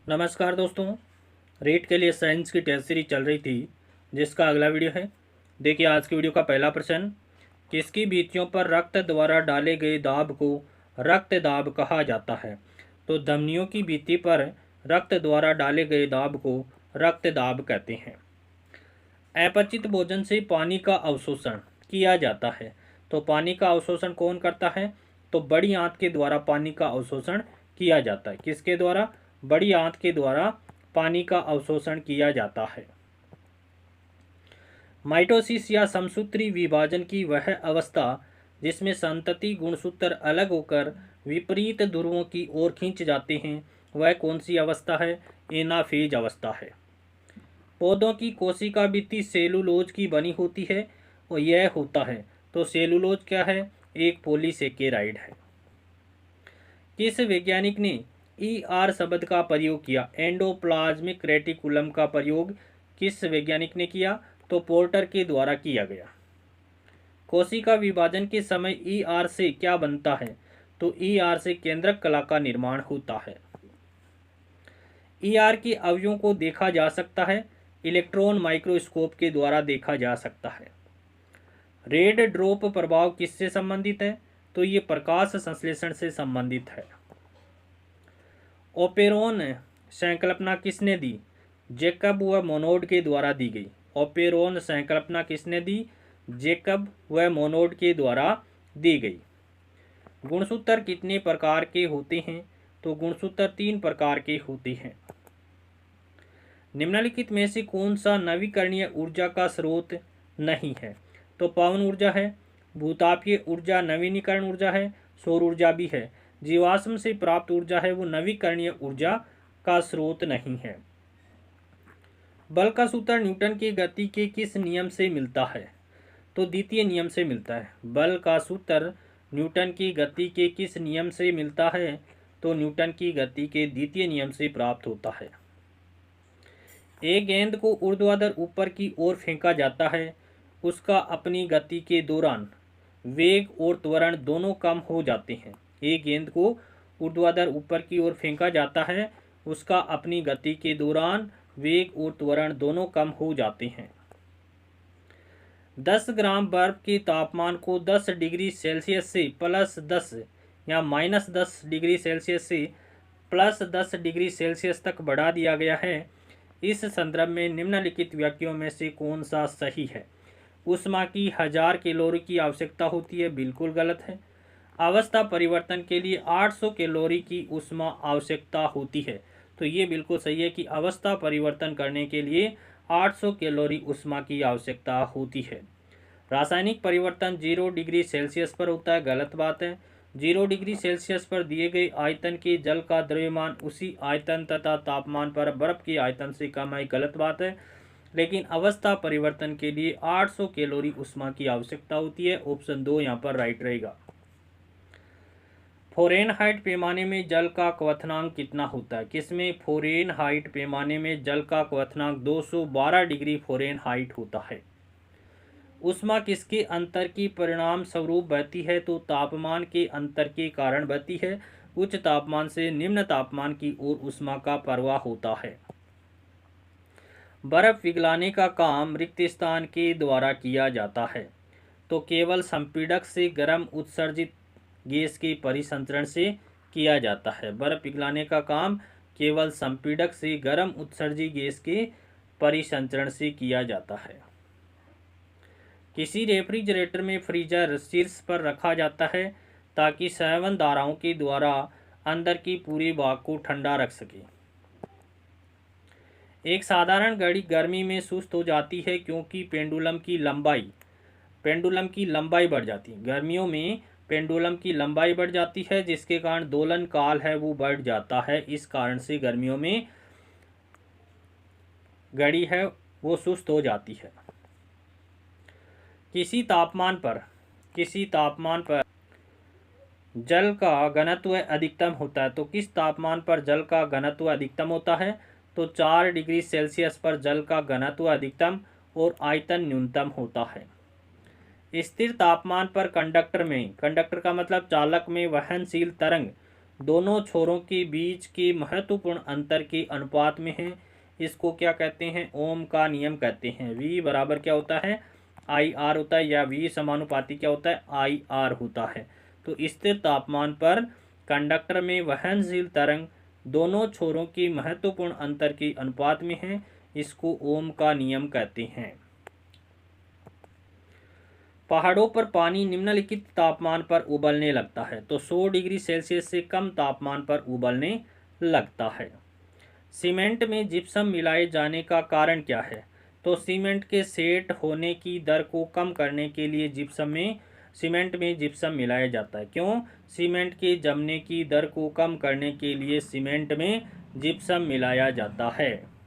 नमस्कार दोस्तों। रीट के लिए साइंस की टेस्ट सीरीज चल रही थी जिसका अगला वीडियो है। देखिए आज की वीडियो का पहला प्रश्न, किसकी भित्तियों पर रक्त द्वारा डाले गए दाब को रक्त दाब कहा जाता है? तो धमनियों की भित्ति पर रक्त द्वारा डाले गए दाब को रक्त दाब कहते हैं। अपचित भोजन से पानी का अवशोषण किया जाता है, तो पानी का अवशोषण कौन करता है? तो बड़ी आंत के द्वारा पानी का अवशोषण किया जाता है। किसके द्वारा? बड़ी आंत के द्वारा पानी का अवशोषण किया जाता है। माइटोसिस या समसूत्री विभाजन की वह अवस्था जिसमें संतति गुणसूत्र अलग होकर विपरीत ध्रुवों की ओर खींच जाते हैं, वह कौन सी अवस्था है? एनाफेज अवस्था है। पौधों की कोशिका भित्ति सेलुलोज की बनी होती है और यह होता है, तो सेलुलोज क्या है? एक पॉलीसेकेराइड है। किस वैज्ञानिक ने ER शब्द का प्रयोग किया? एंडोप्लाज्मिक रेटिकुलम का प्रयोग किस वैज्ञानिक ने किया? तो पोर्टर के द्वारा किया गया। कोशिका विभाजन के समय ER से क्या बनता है? तो ER से केंद्रक कला का निर्माण होता है। ER के अवयवों को देखा जा सकता है, इलेक्ट्रॉन माइक्रोस्कोप के द्वारा देखा जा सकता है। रेड ड्रॉप प्रभाव किससे संबंधित है? तो ये प्रकाश संश्लेषण से संबंधित है। ओपेरोन संकल्पना किसने दी? जेकब व मोनोड के द्वारा दी गई। ओपेरोन संकल्पना किसने दी? जेकब व मोनोड के द्वारा दी गई। गुणसूत्र कितने प्रकार के होते हैं? तो गुणसूत्र 3 प्रकार के होते हैं। निम्नलिखित में से कौन सा नवीकरणीय ऊर्जा का स्रोत नहीं है? तो पवन ऊर्जा है, भूतापीय ऊर्जा नवीनीकरण ऊर्जा है, सौर ऊर्जा भी है। जीवाश्म से प्राप्त ऊर्जा है वो नवीकरणीय ऊर्जा का स्रोत नहीं है। बल का सूत्र न्यूटन की गति के किस नियम से मिलता है? तो द्वितीय नियम से मिलता है। बल का सूत्र न्यूटन की गति के किस नियम से मिलता है? तो न्यूटन की गति के द्वितीय नियम से प्राप्त होता है। एक गेंद को ऊर्ध्वाधर ऊपर की ओर फेंका जाता है, उसका अपनी गति के दौरान वेग और त्वरण दोनों कम हो जाते हैं। एक गेंद को ऊर्ध्वाधर ऊपर की ओर फेंका जाता है, उसका अपनी गति के दौरान वेग और त्वरण दोनों कम हो जाते हैं। 10 ग्राम बर्फ के तापमान को 10 डिग्री सेल्सियस से +10 या -10 डिग्री सेल्सियस से +10 डिग्री सेल्सियस तक बढ़ा दिया गया है। इस संदर्भ में निम्नलिखित वाक्यों में से कौन सा सही है? ऊष्मा की 1000 कैलोरी की आवश्यकता होती है, बिल्कुल गलत है। अवस्था परिवर्तन के लिए 800 कैलोरी की ऊष्मा आवश्यकता होती है, तो ये बिल्कुल सही है कि अवस्था परिवर्तन करने के लिए 800 कैलोरी ऊष्मा की आवश्यकता होती है। रासायनिक परिवर्तन 0 डिग्री सेल्सियस पर होता है, गलत बात है। 0 डिग्री सेल्सियस पर दिए गए आयतन के जल का द्रव्यमान उसी आयतन तथा तापमान पर बर्फ के आयतन से कम है, गलत बात है। लेकिन अवस्था परिवर्तन के लिए 800 कैलोरी ऊष्मा की आवश्यकता होती है। ऑप्शन 2 यहाँ पर राइट रहेगा। फ़ारेनहाइट पैमाने में जल का क्वथनांक कितना होता है? किसमें? फ़ारेनहाइट पैमाने में जल का क्वथनांक 212 डिग्री फ़ारेनहाइट होता है। ऊष्मा किसके अंतर की परिणाम स्वरूप बहती है? तो तापमान के अंतर के कारण बहती है। उच्च तापमान से निम्न तापमान की ओर ऊष्मा का प्रवाह होता है। बर्फ पिघलाने का काम रिक्त स्थान के द्वारा किया जाता है, तो केवल संपीड़क से गर्म उत्सर्जित गैस के परिसंचरण से किया जाता है। बर्फ पिघलाने का काम केवल संपीड़क से गर्म उत्सर्जित गैस के परिसंचरण से किया जाता है। किसी रेफ्रिजरेटर में फ्रीजर शीर्ष पर रखा जाता है ताकि संवहन धाराओं के द्वारा अंदर की पूरी भाग को ठंडा रख सके। एक साधारण घड़ी गर्मी में सुस्त हो जाती है क्योंकि पेंडुलम की लंबाई बढ़ जाती है। गर्मियों में पेंडुलम की लंबाई बढ़ जाती है जिसके कारण दोलन काल है वो बढ़ जाता है। इस कारण से गर्मियों में घड़ी है वो सुस्त हो जाती है। किसी तापमान पर जल का घनत्व अधिकतम होता है, तो किस तापमान पर जल का घनत्व अधिकतम होता है? तो 4 डिग्री सेल्सियस पर जल का घनत्व अधिकतम और आयतन न्यूनतम होता है। स्थिर तापमान पर कंडक्टर का मतलब चालक में वहनशील तरंग दोनों छोरों के बीच की महत्वपूर्ण अंतर के अनुपात में है। इसको क्या कहते हैं? ओम का नियम कहते हैं। V बराबर क्या होता है? IR होता है, या V समानुपाती क्या होता है? IR होता है। तो स्थिर तापमान पर कंडक्टर में वहनशील तरंग दोनों छोरों की महत्वपूर्ण अंतर के अनुपात में है। इसको ओम का नियम कहते हैं। पहाड़ों पर पानी निम्नलिखित तापमान पर उबलने लगता है। तो 100 डिग्री सेल्सियस से कम तापमान पर उबलने लगता है। सीमेंट में जिप्सम मिलाए जाने का कारण क्या है? तो सीमेंट के सेट होने की दर को कम करने के लिए सीमेंट में जिप्सम मिलाया जाता है। क्यों? सीमेंट के जमने की दर को कम करने के लिए सीमेंट में जिप्सम मिलाया जाता है।